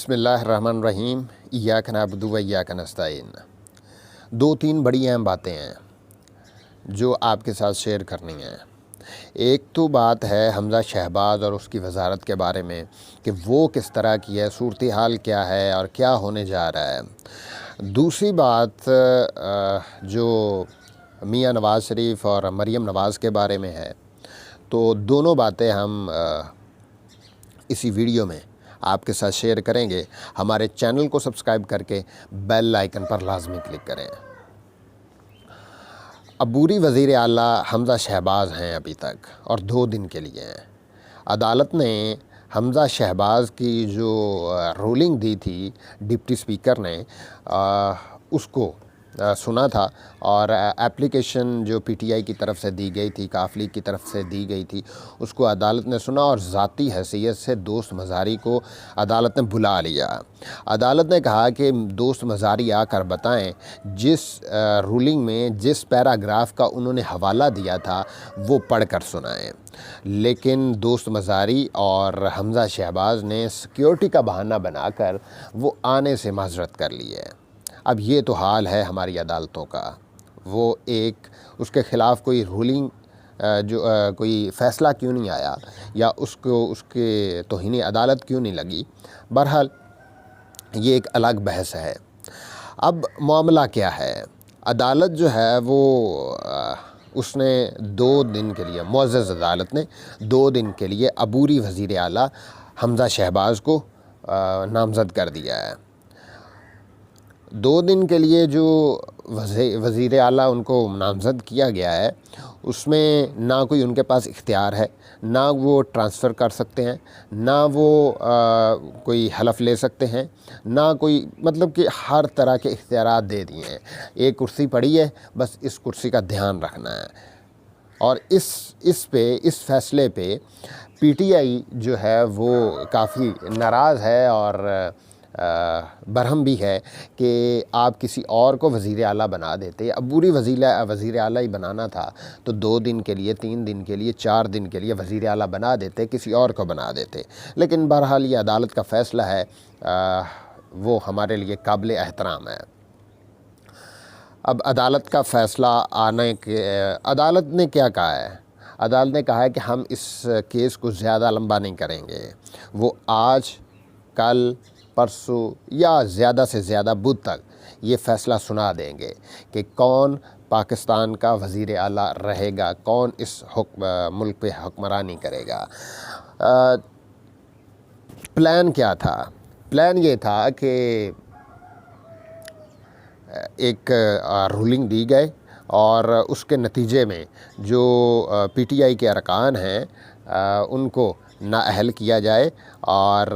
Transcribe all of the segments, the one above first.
बिस्मिल्लाहिर्रहमानिर्रहीम इय्याक नअबुदु व इय्याक नस्तईन। दो तीन बड़ी अहम बातें हैं जो आपके साथ शेयर करनी हैं। एक तो बात है हमज़ा शहबाज और उसकी वज़ारत के बारे में कि वो किस तरह की है, सूरत हाल क्या है और क्या होने जा रहा है। दूसरी बात जो मियां नवाज़ शरीफ और मरीम नवाज़ के बारे में है। तो दोनों बातें हम इसी वीडियो में आपके साथ शेयर करेंगे। हमारे चैनल को सब्सक्राइब करके बेल आइकन पर लाजमी क्लिक करें। अबूरी वज़ीर आला हमज़ा शहबाज हैं अभी तक और 2 दिन के लिए हैं। अदालत ने हमज़ा शहबाज की जो रूलिंग दी थी डिप्टी स्पीकर ने उसको सुना था और एप्लीकेशन जो पीटीआई की तरफ से दी गई थी, काफ लीग की तरफ से दी गई थी, उसको अदालत ने सुना और ज़ाती हैसियत से दोस्त मज़ारी को अदालत ने बुला लिया। अदालत ने कहा कि दोस्त मज़ारी आकर बताएं जिस रूलिंग में जिस पैराग्राफ का उन्होंने हवाला दिया था वो पढ़ कर सुनाएँ। लेकिन दोस्त मज़ारी और हमज़ा शहबाज ने सिक्योरिटी का बहाना बनाकर वो आने से माज़रत कर ली है। अब ये तो हाल है हमारी अदालतों का। वो एक उसके ख़िलाफ़ कोई रूलिंग कोई फ़ैसला क्यों नहीं आया या उसको उसके तौहीन अदालत क्यों नहीं लगी, बहरहाल ये एक अलग बहस है। अब मामला क्या है, अदालत जो है वो उसने 2 दिन के लिए, मुअज़्ज़ज़ अदालत ने 2 दिन के लिए अबूरी वज़ीर आला हमज़ा शहबाज को नामज़द कर दिया है। 2 दिन के लिए जो वज़ीर आला उनको नामज़द किया गया है उसमें ना कोई उनके पास इख्तियार है, ना वो ट्रांसफ़र कर सकते हैं, ना वो कोई हलफ ले सकते हैं, ना कोई मतलब कि हर तरह के इख्तियारात दे दिए हैं। एक कुर्सी पड़ी है, बस इस कुर्सी का ध्यान रखना है। और इस फ़ैसले पे पीटीआई जो है वो काफ़ी नाराज़ है और बरहम भी है कि आप किसी और को वज़ीर आला बना देते। अबूरी वज़ीर आला ही बनाना था तो 2 दिन के लिए, 3 दिन के लिए, 4 दिन के लिए वज़ीर आला बना देते, किसी और को बना देते। लेकिन बहरहाल ये अदालत का फ़ैसला है, वो हमारे लिए काबिल एहतराम है। अब अदालत का फ़ैसला आने के अदालत ने क्या कहा है, अदालत ने कहा है कि हम इस केस को ज़्यादा लंबा नहीं करेंगे। वो आज, कल, परसों या ज़्यादा से ज़्यादा बुध तक ये फ़ैसला सुना देंगे कि कौन पाकिस्तान का वज़ीर आला रहेगा, कौन इस मुल्क पे हुक्मरानी करेगा। प्लान क्या था? प्लान ये था कि एक रूलिंग दी गई और उसके नतीजे में जो पीटीआई के अरकान हैं उनको नाअहल किया जाए और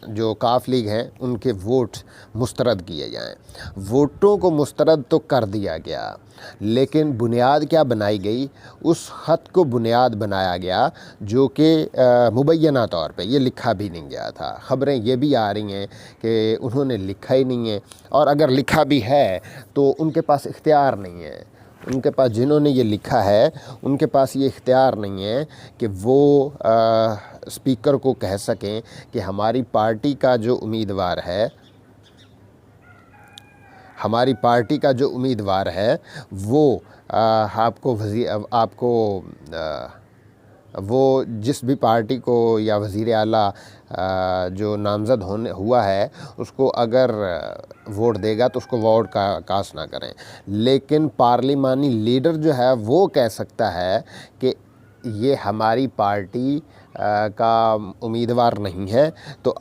जो काफ लीग हैं उनके वोट मुस्तरद किए जाएं। वोटों को मुस्तरद तो कर दिया गया, लेकिन बुनियाद क्या बनाई गई, उस ख़त को बुनियाद बनाया गया जो कि मुबैना तौर पे ये लिखा भी नहीं गया था। ख़बरें ये भी आ रही हैं कि उन्होंने लिखा ही नहीं है, और अगर लिखा भी है तो उनके पास इख्तियार नहीं है। उनके पास, जिन्होंने ये लिखा है उनके पास ये इख्तियार नहीं है कि वो स्पीकर को कह सकें कि हमारी पार्टी का जो उम्मीदवार है, हमारी पार्टी का जो उम्मीदवार है वो वो जिस भी पार्टी को या वज़ीर आला जो नामज़द हुआ है उसको अगर वोट देगा तो उसको वोट कास्ट ना करें। लेकिन पार्लिमानी लीडर जो है वो कह सकता है कि ये हमारी पार्टी का उम्मीदवार नहीं है तो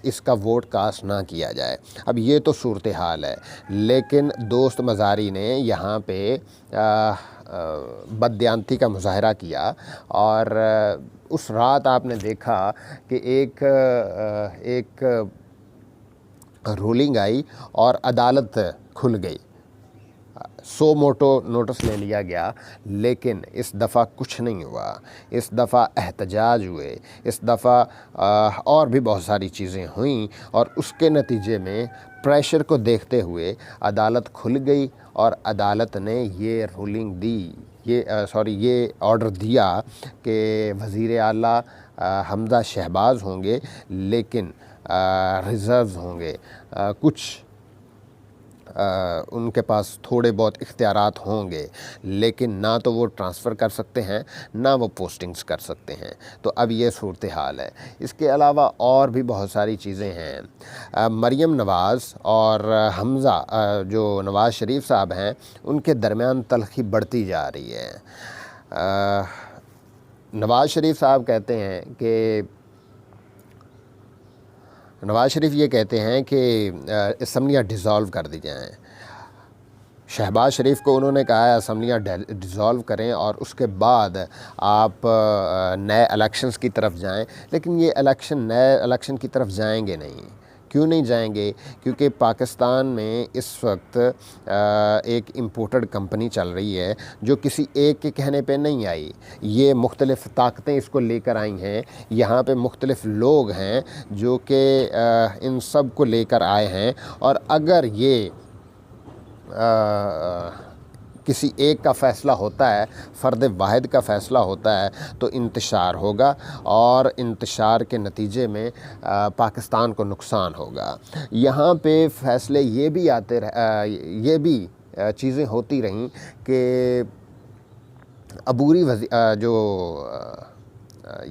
इसका वोट कास्ट ना किया जाए। अब ये तो सूरत हाल है, लेकिन दोस्त मज़ारी ने यहाँ पे बददियानती का मुज़ाहरा किया और उस रात आपने देखा कि एक रूलिंग आई और अदालत खुल गई। 100 नोटिस ले लिया गया, लेकिन इस दफ़ा कुछ नहीं हुआ। इस दफ़ा एहतजाज हुए, इस दफ़ा और भी बहुत सारी चीज़ें हुईं और उसके नतीजे में प्रेशर को देखते हुए अदालत खुल गई और अदालत ने ये रूलिंग दी, ये ऑर्डर दिया कि वज़ीर आला حمزہ شہباز ہوں گے لیکن ریزروز ہوں گے، کچھ ان کے پاس تھوڑے بہت اختیارات ہوں گے، لیکن نہ تو وہ ٹرانسفر کر سکتے ہیں نہ وہ پوسٹنگز کر سکتے ہیں۔ تو اب یہ صورتحال ہے۔ اس کے علاوہ اور بھی بہت ساری چیزیں ہیں۔ مریم نواز اور حمزہ جو نواز شریف صاحب ہیں ان کے درمیان تلخی بڑھتی جا رہی ہے۔ نواز شریف صاحب کہتے ہیں کہ نواز شریف یہ کہتے ہیں کہ اسمبلیاں ڈیزالو کر دی جائیں۔ شہباز شریف کو انہوں نے کہا ہے اسمبلیاں ڈیزالو کریں اور اس کے بعد آپ نئے الیکشنز کی طرف جائیں، لیکن یہ نئے الیکشن کی طرف جائیں گے نہیں۔ کیوں نہیں جائیں گے؟ کیونکہ پاکستان میں اس وقت ایک امپورٹڈ کمپنی چل رہی ہے جو کسی ایک کے کہنے پہ نہیں آئی، یہ مختلف طاقتیں اس کو لے کر آئی ہیں، یہاں پہ مختلف لوگ ہیں جو کہ ان سب کو لے کر آئے ہیں، اور اگر یہ کسی ایک کا فیصلہ ہوتا ہے، فرد واحد کا فیصلہ ہوتا ہے تو انتشار ہوگا، اور انتشار کے نتیجے میں پاکستان کو نقصان ہوگا۔ یہاں پہ فیصلے یہ بھی چیزیں ہوتی رہیں کہ عبوری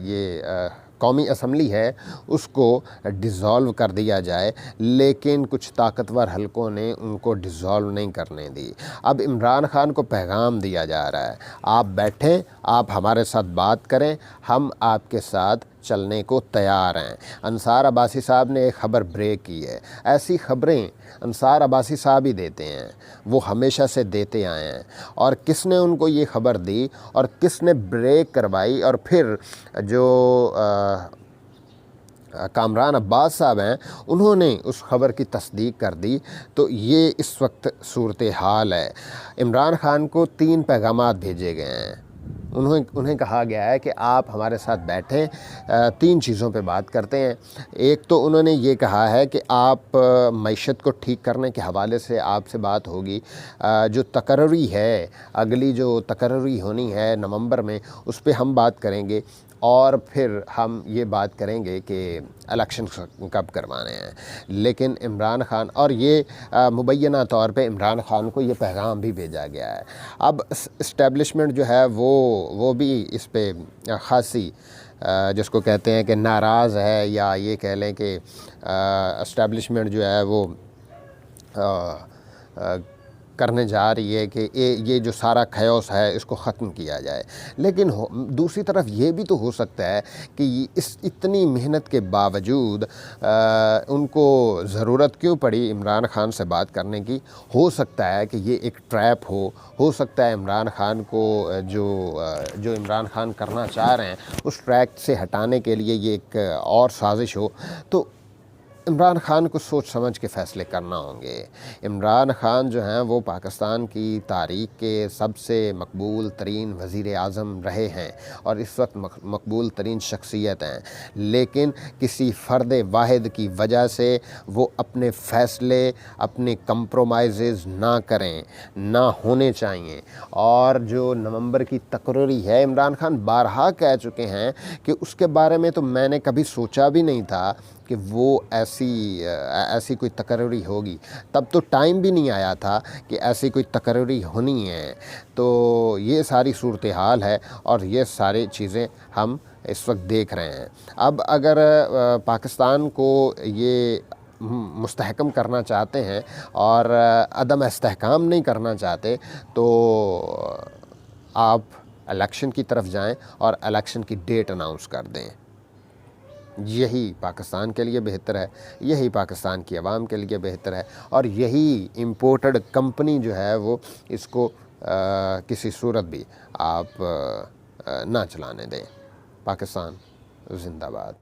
یہ قومی اسمبلی ہے اس کو ڈیزالو کر دیا جائے، لیکن کچھ طاقتور حلقوں نے ان کو ڈیزالو نہیں کرنے دی۔ اب عمران خان کو پیغام دیا جا رہا ہے، آپ بیٹھیں، آپ ہمارے ساتھ بات کریں، ہم آپ کے ساتھ چلنے کو تیار ہیں۔ انصار عباسی صاحب نے ایک خبر بریک کی ہے۔ ایسی خبریں انصار عباسی صاحب ہی دیتے ہیں، وہ ہمیشہ سے دیتے آئے ہیں، اور کس نے ان کو یہ خبر دی اور کس نے بریک کروائی، اور پھر جو کامران عباس صاحب ہیں انہوں نے اس خبر کی تصدیق کر دی۔ تو یہ اس وقت صورتحال ہے۔ عمران خان کو 3 پیغامات بھیجے گئے ہیں۔ انہیں کہا گیا ہے کہ آپ ہمارے ساتھ بیٹھیں، 3 چیزوں پہ بات کرتے ہیں۔ ایک تو انہوں نے یہ کہا ہے کہ آپ معیشت کو ٹھیک کرنے کے حوالے سے آپ سے بات ہوگی، جو تقرری ہے، اگلی جو تقرری ہونی ہے نومبر میں، اس پہ ہم بات کریں گے، اور پھر ہم یہ بات کریں گے کہ الیکشن کب کروانے ہیں۔ لیکن عمران خان، اور یہ مبینہ طور پہ عمران خان کو یہ پیغام بھی بھیجا گیا ہے۔ اب اسٹیبلشمنٹ جو ہے وہ بھی اس پہ خاصی جس کو کہتے ہیں کہ ناراض ہے، یا یہ کہہ لیں کہ اسٹیبلشمنٹ جو ہے وہ کرنے جا رہی ہے کہ یہ جو سارا خیوس ہے اس کو ختم کیا جائے۔ لیکن دوسری طرف یہ بھی تو ہو سکتا ہے کہ اس اتنی محنت کے باوجود ان کو ضرورت کیوں پڑی عمران خان سے بات کرنے کی؟ ہو سکتا ہے کہ یہ ایک ٹریپ ہو سکتا ہے عمران خان کو جو عمران خان کرنا چاہ رہے ہیں اس ٹریک سے ہٹانے کے لیے یہ ایک اور سازش ہو۔ تو عمران خان کو سوچ سمجھ کے فیصلے کرنا ہوں گے۔ عمران خان جو ہیں وہ پاکستان کی تاریخ کے سب سے مقبول ترین وزیر اعظم رہے ہیں اور اس وقت مقبول ترین شخصیت ہیں، لیکن کسی فرد واحد کی وجہ سے وہ اپنے فیصلے، اپنے کمپرومائزز نہ کریں، نہ ہونے چاہیے۔ اور جو نومبر کی تقرری ہے، عمران خان بارہا کہہ چکے ہیں کہ اس کے بارے میں تو میں نے کبھی سوچا بھی نہیں تھا کہ وہ ایسی کوئی تقرری ہوگی، تب تو ٹائم بھی نہیں آیا تھا کہ ایسی کوئی تقرری ہونی ہے۔ تو یہ ساری صورتحال ہے اور یہ ساری چیزیں ہم اس وقت دیکھ رہے ہیں۔ اب اگر پاکستان کو یہ مستحکم کرنا چاہتے ہیں اور عدم استحکام نہیں کرنا چاہتے تو آپ الیکشن کی طرف جائیں اور الیکشن کی ڈیٹ اناؤنس کر دیں۔ یہی پاکستان کے لیے بہتر ہے، یہی پاکستان کی عوام کے لیے بہتر ہے، اور یہی امپورٹڈ کمپنی جو ہے وہ اس کو کسی صورت بھی آپ نہ چلانے دیں۔ پاکستان زندہ باد۔